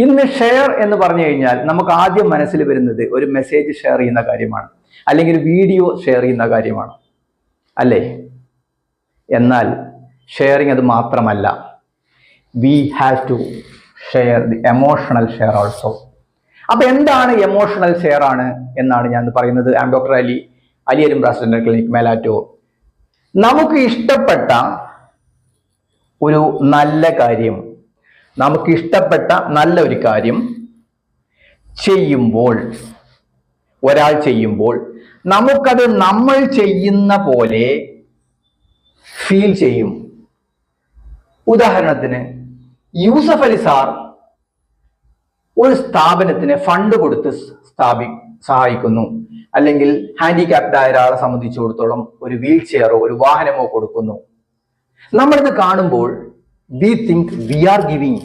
ഇന്ന് ഷെയർ എന്ന് പറഞ്ഞു കഴിഞ്ഞാൽ നമുക്ക് ആദ്യം മനസ്സിൽ വരുന്നത് ഒരു മെസ്സേജ് ഷെയർ ചെയ്യുന്ന കാര്യമാണ്, അല്ലെങ്കിൽ വീഡിയോ ഷെയർ ചെയ്യുന്ന കാര്യമാണ്, അല്ലേ? എന്നാൽ ഷെയറിങ് അത് മാത്രമല്ല. We have to share the emotional share also. അപ്പൊ എന്താണ് എമോഷണൽ ഷെയർ ആണ് എന്നാണ് ഞാൻ പറയുന്നത്. ഐ ആം ഡോക്ടർ അലിയരും ബ്രാസ്റ്റർ ക്ലിനിക്, മേലാറ്റൂർ. നമുക്ക് ഇഷ്ടപ്പെട്ട ഒരു നല്ല കാര്യം, നമുക്ക് ഇഷ്ടപ്പെട്ട നല്ല ഒരു കാര്യം ചെയ്യുമ്പോൾ, ഒരാൾ ചെയ്യുമ്പോൾ നമുക്കത് നമ്മൾ ചെയ്യുന്ന പോലെ ഫീൽ ചെയ്യും. ഉദാഹരണത്തിന് യൂസഫ് അലി സാർ ഒരു സ്ഥാപനത്തിന് ഫണ്ട് കൊടുത്ത് സഹായിക്കുന്നു, അല്ലെങ്കിൽ ഹാൻഡിക്യാപ്ഡ് ആയ ഒരാളെ സംബന്ധിച്ചിടത്തോളം ഒരു വീൽ ചെയറോ ഒരു വാഹനമോ കൊടുക്കുന്നു. നമ്മളിത് കാണുമ്പോൾ we think we are giving